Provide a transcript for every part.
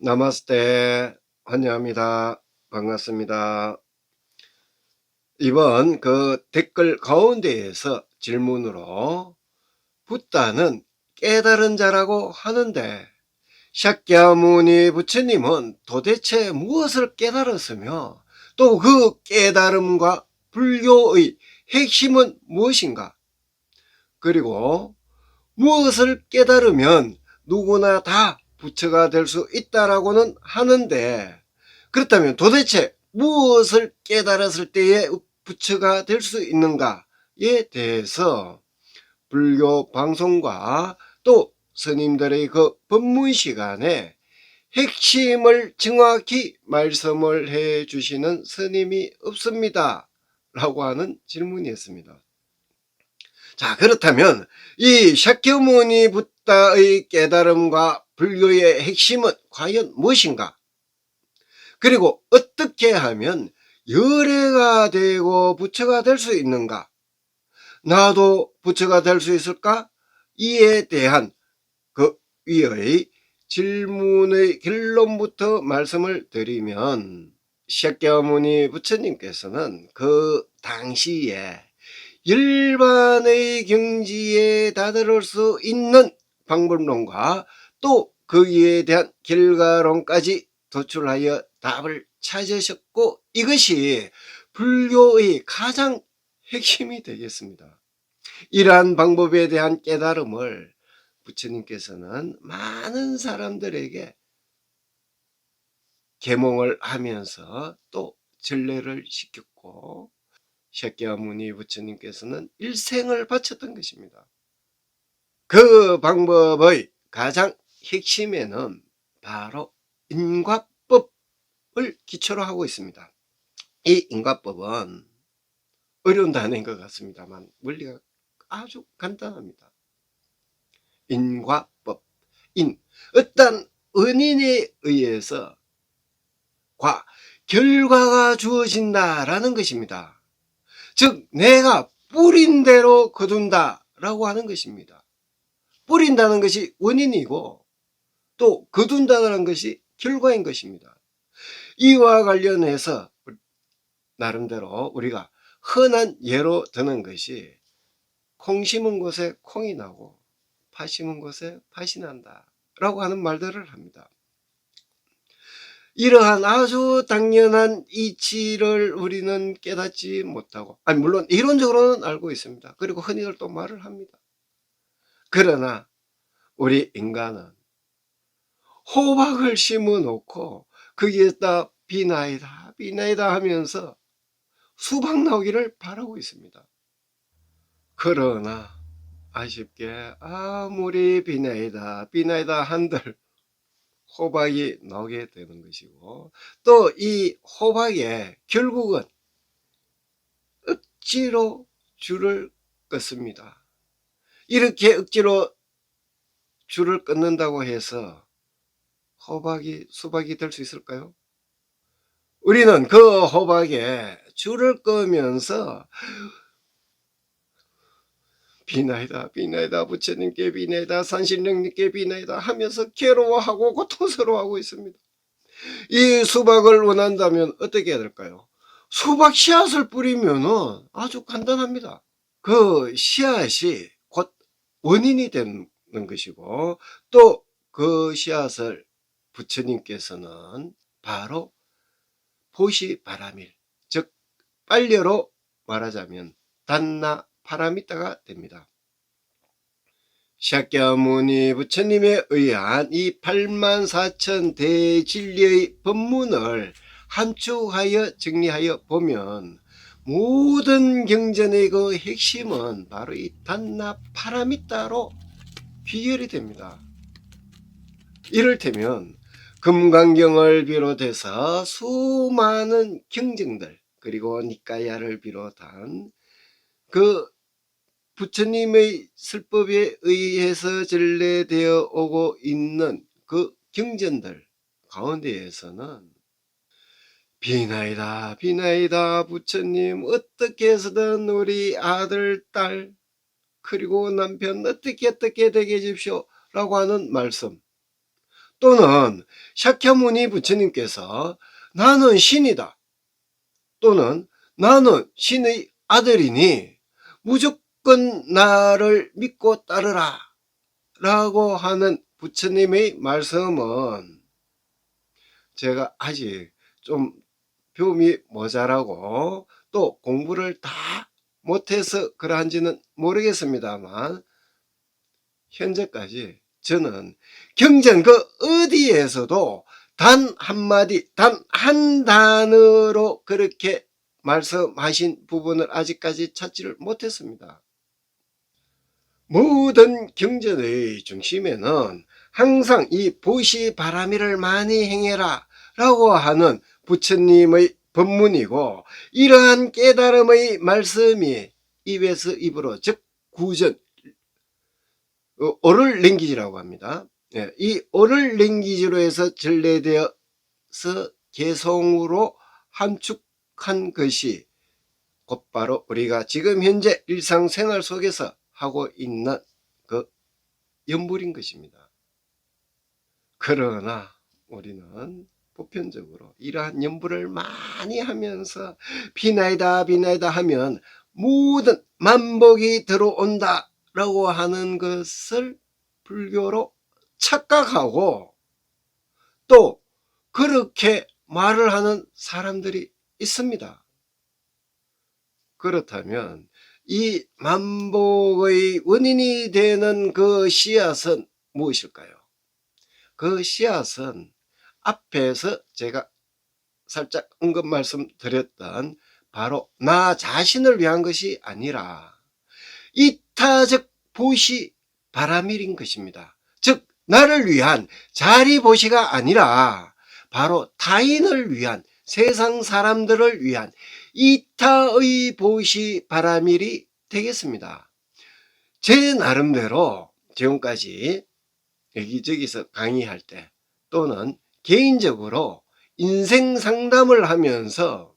나마스테. 환영합니다. 반갑습니다. 이번 댓글 가운데에서 질문으로 붓다는 깨달은 자라고 하는데 샤kyamuni 부처님은 도대체 무엇을 깨달았으며 또 그 깨달음과 불교의 핵심은 무엇인가? 그리고 무엇을 깨달으면 누구나 다 부처가 될 수 있다라고는 하는데, 그렇다면 도대체 무엇을 깨달았을 때에 부처가 될 수 있는가에 대해서 불교 방송과 또 스님들의 법문 시간에 핵심을 정확히 말씀을 해 주시는 스님이 없습니다 라고 하는 질문이었습니다. 자, 그렇다면 이 샤kyamuni 붓다의 깨달음과 불교의 핵심은 과연 무엇인가? 그리고 어떻게 하면 열애가 되고 부처가 될 수 있는가? 나도 부처가 될 수 있을까? 이에 대한 위의 질문의 결론부터 말씀을 드리면, 샤kyamuni 부처님께서는 그 당시에 일반의 경지에 다다를 수 있는 방법론과 또 거기에 대한 결과론까지 도출하여 답을 찾으셨고, 이것이 불교의 가장 핵심이 되겠습니다. 이러한 방법에 대한 깨달음을 부처님께서는 많은 사람들에게 계몽을 하면서 또 전례를 시켰고, 샤kyamuni 부처님께서는 일생을 바쳤던 것입니다. 그 방법의 가장 핵심에는 바로 인과법을 기초로 하고 있습니다. 이 인과법은 어려운 단어인 것 같습니다만 원리가 아주 간단합니다. 인과법, 어떤 원인에 의해서 결과가 주어진다라는 것입니다. 즉 내가 뿌린 대로 거둔다 라고 하는 것입니다. 뿌린다는 것이 원인이고 또 거둔다는 것이 결과인 것입니다. 이와 관련해서 나름대로 우리가 흔한 예로 드는 것이 콩 심은 곳에 콩이 나고 파 심은 곳에 팥이 난다 라고 하는 말들을 합니다. 이러한 아주 당연한 이치를 우리는 깨닫지 못하고, 물론 이론적으로는 알고 있습니다. 그리고 흔히들 또 말을 합니다. 그러나 우리 인간은 호박을 심어 놓고 거기에다 비나이다 비나이다 하면서 수박 나오기를 바라고 있습니다. 그러나 아쉽게 아무리 비나이다 비나이다 한들 호박이 나오게 되는 것이고, 또 이 호박에 결국은 억지로 줄을 끊습니다. 이렇게 억지로 줄을 끊는다고 해서 호박이 수박이 될 수 있을까요? 우리는 그 호박에 줄을 끄면서 비나이다 비나이다 부처님께 비나이다 산신령님께 비나이다 하면서 괴로워하고 고통스러워하고 있습니다. 이 수박을 원한다면 어떻게 해야 될까요? 수박 씨앗을 뿌리면 아주 간단합니다. 그 씨앗이 곧 원인이 되는 것이고, 또 그 씨앗을 부처님께서는 바로 보시바라밀, 즉 빨려로 말하자면 단나 파라미타가 됩니다. 샤kyamuni 부처님에 의한 이 84,000 대진리의 법문을 함축하여 정리하여 보면 모든 경전의 그 핵심은 바로 이 단나 파라미타로 귀결이 됩니다. 이를테면 금강경을 비롯해서 수많은 경전들, 그리고 니까야를 비롯한 그 부처님의 설법에 의해서 전래되어 오고 있는 그 경전들 가운데에서는 비나이다 비나이다 부처님 어떻게 해서든 우리 아들 딸 그리고 남편 어떻게 되게 해주십시오 라고 하는 말씀, 또는 샤캬무니 부처님께서 나는 신이다 또는 나는 신의 아들이니 무조건 나를 믿고 따르라 라고 하는 부처님의 말씀은 제가 아직 좀 배움이 모자라고 또 공부를 다 못해서 그러한지는 모르겠습니다만 현재까지 저는 경전 그 어디에서도 단 한마디, 단 한 단어로 그렇게 말씀하신 부분을 아직까지 찾지를 못했습니다. 모든 경전의 중심에는 항상 이 보시바라미를 많이 행해라 라고 하는 부처님의 법문이고, 이러한 깨달음의 말씀이 입에서 입으로, 즉 구전, 오를 랭귀지라고 합니다. 이 오를 랭귀지로 해서 전래되어서 개성으로 함축한 것이 곧바로 우리가 지금 현재 일상생활 속에서 하고 있는 그 연불인 것입니다. 그러나 우리는 보편적으로 이러한 연불을 많이 하면서 비나이다 비나이다 하면 모든 만복이 들어온다 라고 하는 것을 불교로 착각하고 또 그렇게 말을 하는 사람들이 있습니다. 그렇다면 이 만복의 원인이 되는 그 씨앗은 무엇일까요? 그 씨앗은 앞에서 제가 살짝 언급 말씀드렸던 바로 나 자신을 위한 것이 아니라 이타적 보시 바라밀인 것입니다. 즉 나를 위한 자리보시가 아니라 바로 타인을 위한, 세상 사람들을 위한 이타의 보시 바라밀이 되겠습니다. 제 나름대로 지금까지 여기저기서 강의할 때 또는 개인적으로 인생 상담을 하면서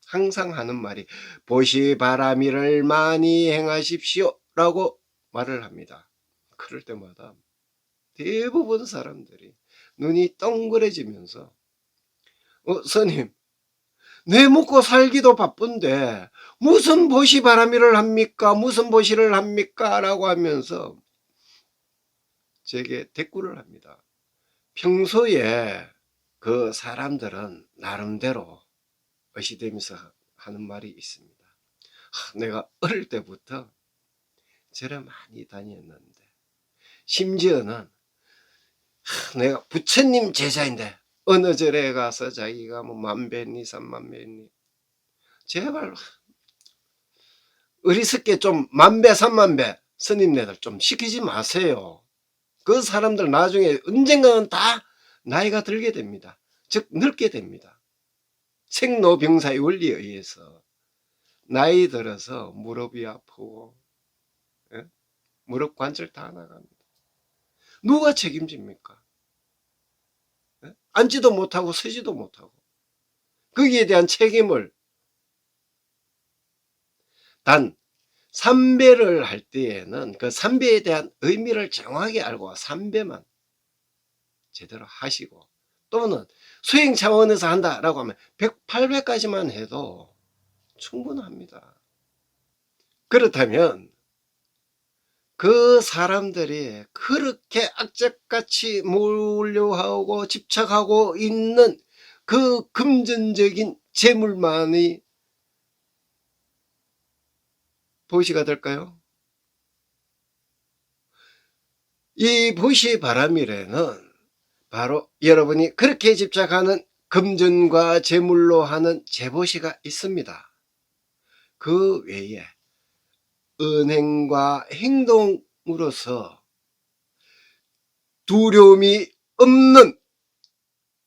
항상 하는 말이 보시바라밀을 많이 행하십시오 라고 말을 합니다. 그럴 때마다 대부분 사람들이 눈이 동그래지면서 스님, 내 먹고 살기도 바쁜데 무슨 보시바라밀을 합니까? 무슨 보시를 합니까? 라고 하면서 제게 대꾸를 합니다. 평소에 그 사람들은 나름대로 어시되면서 하는 말이 있습니다. 내가 어릴 때부터 절에 많이 다녔는데 심지어는 내가 부처님 제자인데 어느 절에 가서 자기가 뭐 만배니 삼만배니 제발 어리석게 좀 만배 삼만배 스님네들 좀 시키지 마세요. 그 사람들 나중에 언젠가는 다 나이가 들게 됩니다. 즉 늙게 됩니다. 생로병사의 원리에 의해서 나이 들어서 무릎이 아프고 무릎 관절 다 나갑니다. 누가 책임집니까? 앉지도 못하고 서지도 못하고 거기에 대한 책임을 단 삼배를 할 때에는 그 삼배에 대한 의미를 정확히 알고 삼배만 제대로 하시고 또는 수행 차원에서 한다라고 하면 108배까지만 해도 충분합니다. 그렇다면 그 사람들이 그렇게 악착같이 몰려하고 집착하고 있는 그 금전적인 재물만이 보시가 될까요? 이 보시 바라밀에는 바로 여러분이 그렇게 집착하는 금전과 재물로 하는 재보시가 있습니다. 그 외에 은행과 행동으로서 두려움이 없는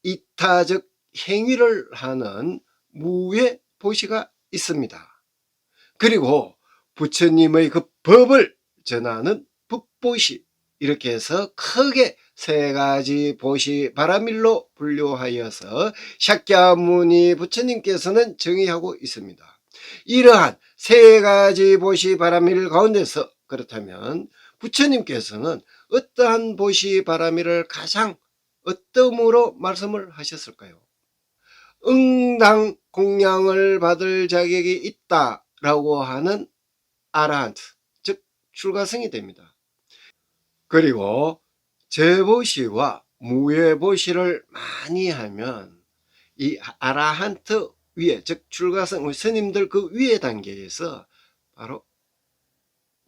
이타적 행위를 하는 무의 보시가 있습니다. 그리고 부처님의 그 법을 전하는 법보시, 이렇게 해서 크게 세 가지 보시 바라밀로 분류하여서 샤캬무니 부처님께서는 정의하고 있습니다. 이러한 세 가지 보시 바라밀 가운데서 그렇다면 부처님께서는 어떠한 보시 바라밀을 가장 어떠므로 말씀을 하셨을까요? 응당 공양을 받을 자격이 있다라고 하는 아라한트, 즉 출가성이 됩니다. 그리고 제보시와 무예보시를 많이 하면 이 아라한트 위에, 즉 출가성 스님들 그 위에 단계에서 바로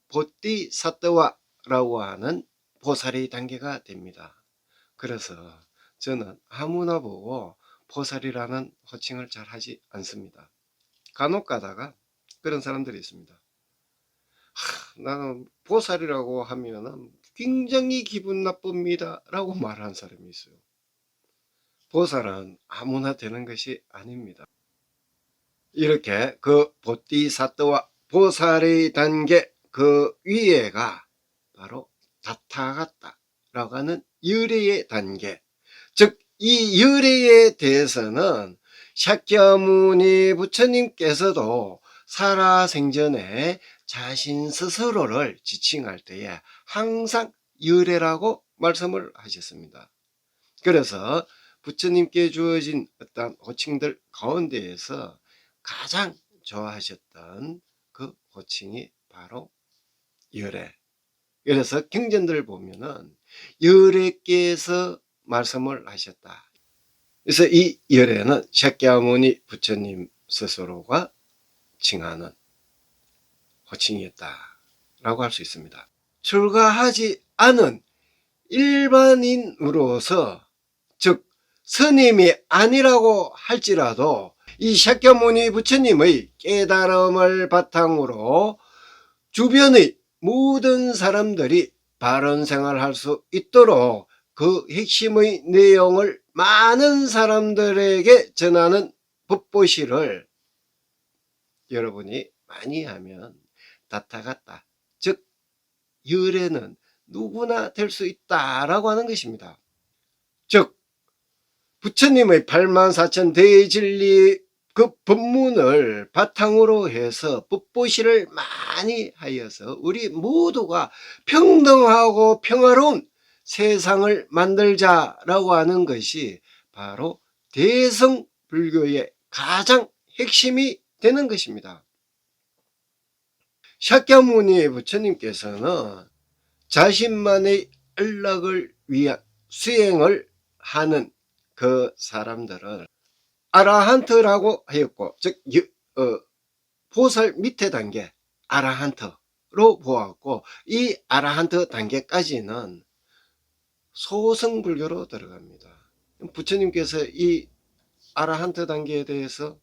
보띠사트와라고 하는 보살의 단계가 됩니다. 그래서 저는 아무나 보고 보살이라는 호칭을 잘 하지 않습니다. 간혹 가다가 그런 사람들이 있습니다. 나는 보살이라고 하면은 굉장히 기분 나쁩니다 라고 말하는 사람이 있어요. 보살은 아무나 되는 것이 아닙니다. 이렇게 그 보띠사트와 보살의 단계 그 위에가 바로 다타가타라고 하는 열애의 단계, 즉 이 열애에 대해서는 샤kyamuni 부처님께서도 살아생전에 자신 스스로를 지칭할 때에 항상 열애라고 말씀을 하셨습니다. 그래서 부처님께 주어진 어떤 호칭들 가운데에서 가장 좋아하셨던 그 호칭이 바로 열애. 그래서 경전들 보면은 열애께서 말씀을 하셨다. 그래서 이 열애는 샤kyamuni 부처님 스스로가 칭하는 호칭이었다라고 할 수 있습니다. 출가하지 않은 일반인으로서, 즉 스님이 아니라고 할지라도 이 샤kyamuni 부처님의 깨달음을 바탕으로 주변의 모든 사람들이 바른 생활할 수 있도록 그 핵심의 내용을 많은 사람들에게 전하는 법보시를 여러분이 많이 하면 다타가타, 즉 열애는 누구나 될 수 있다라고 하는 것입니다. 즉 부처님의 84,000 대진리 그 법문을 바탕으로 해서 법보시를 많이 하여서 우리 모두가 평등하고 평화로운 세상을 만들자라고 하는 것이 바로 대성불교의 가장 핵심이 되는 것입니다. 샤kyamuni 부처님께서는 자신만의 안락을 위한 수행을 하는 그 사람들을 아라한트라고 하였고, 즉 보살 밑에 단계 아라한트로 보았고, 이 아라한트 단계까지는 소승불교로 들어갑니다. 부처님께서 이 아라한트 단계에 대해서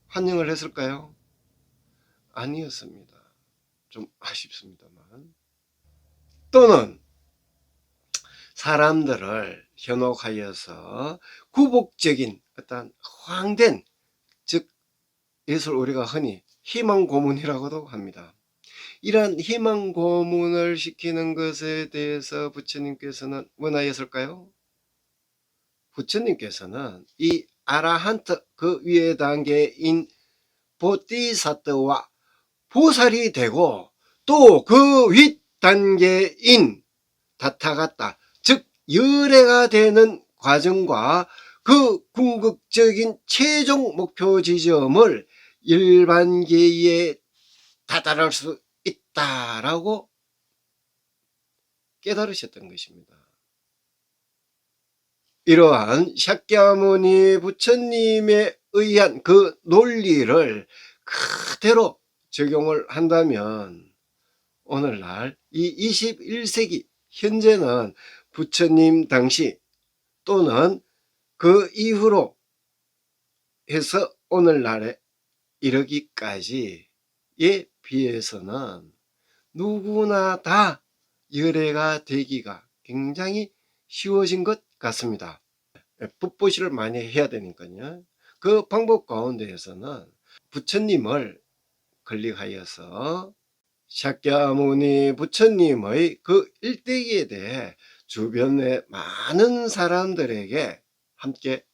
환영을 했을까요? 아니었습니다. 좀 아쉽습니다만. 또는 사람들을 현혹하여서 구복적인 어떤 허황된, 즉 이것을 우리가 흔히 희망고문이라고도 합니다. 이러한 희망고문을 시키는 것에 대해서 부처님께서는 원하였을까요? 부처님께서는 이 아라한트 그 위의 단계인 보띠사트와 보살이 되고 또 그 윗단계인 다타가타, 즉 열애가 되는 과정과 그 궁극적인 최종 목표 지점을 일반계에 다다를 수 있다라고 깨달으셨던 것입니다. 이러한 샤kyamuni 부처님에 의한 그 논리를 그대로 적용을 한다면 오늘날 이 21세기 현재는 부처님 당시 또는 그 이후로 해서 오늘날에 이르기까지에 비해서는 누구나 다 열애가 되기가 굉장히 쉬워진 것 같습니다. 법보시를 많이 해야 되니까요. 그 방법 가운데에서는 부처님을 클릭하여서 샤kyamuni 부처님의 그 일대기에 대해 주변의 많은 사람들에게 함께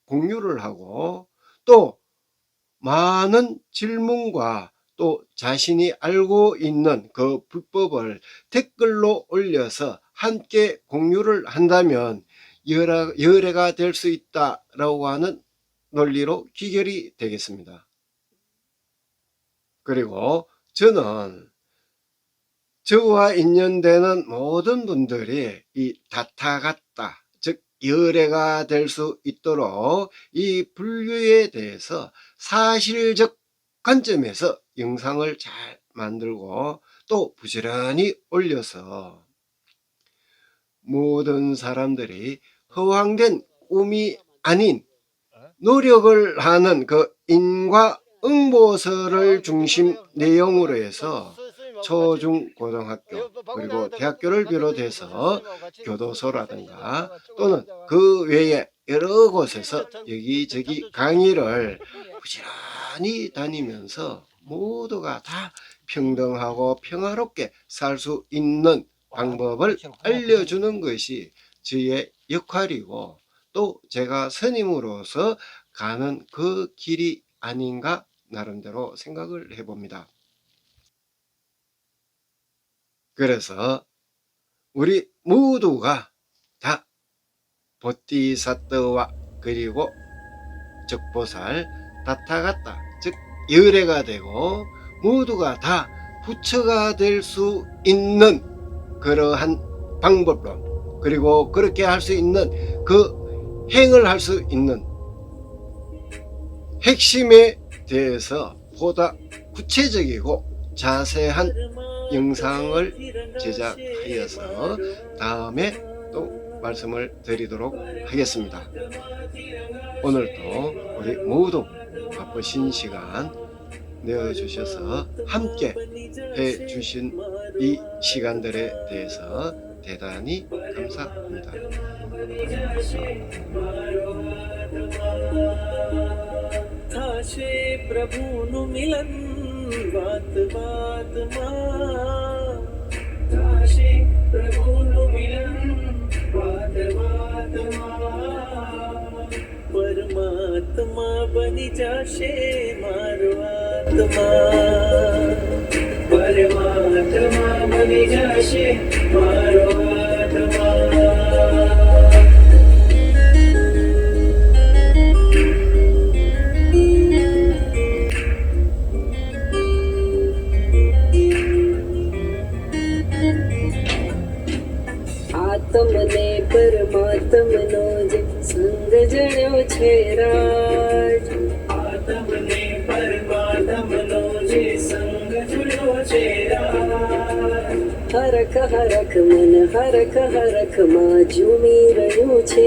공유를 하고 또 많은 질문과 또 자신이 알고 있는 그 불법을 댓글로 올려서 함께 공유를 한다면 열애가 될 수 있다라고 하는 논리로 귀결이 되겠습니다. 그리고 저는 저와 인연되는 모든 분들이 이 다타가타, 즉 열애가 될 수 있도록 이 불교에 대해서 사실적 관점에서 영상을 잘 만들고 또 부지런히 올려서 모든 사람들이 허황된 꿈이 아닌 노력을 하는 그 인과응보서를 중심 내용으로 해서 초중 고등학교 그리고 대학교를 비롯해서 교도소라든가 또는 그 외에 여러 곳에서 여기저기 강의를 부지런히 다니면서 모두가 다 평등하고 평화롭게 살 수 있는 방법을 알려주는 것이 저의 역할이고 또 제가 스님으로서 가는 그 길이 아닌가 나름대로 생각을 해봅니다. 그래서 우리 모두가 다 보티사트와 그리고 적보살 다타가타 즉 열애가 되고 모두가 다 부처가 될 수 있는 그러한 방법론 그리고 그렇게 할 수 있는 그 행을 할 수 있는 핵심에 대해서 보다 구체적이고 자세한 영상을 제작하여서 다음에 또 말씀을 드리도록 하겠습니다. 오늘도 우리 모두 바쁘신 시간 내어주셔서 함께 해주신 이 시간들에 대해서 대단히 감사합니다. પ્રભુનું મિલન વાત વાતમાં થશે પ્રભુનું મિલન વાત વાતમાં પરમાત્મા બની જશે મારો આત્મા પરમાત્મા બની જશે મારો આત્મા આત્મને પરમાત્મનો જે સંગ જણ્યો છે રાજ આત્મને પરમાત્મનો જે સંગ જણ્યો છે રાજ હરખ હરખ મન હરખ હરખ માં ઝૂમી રહ્યું છે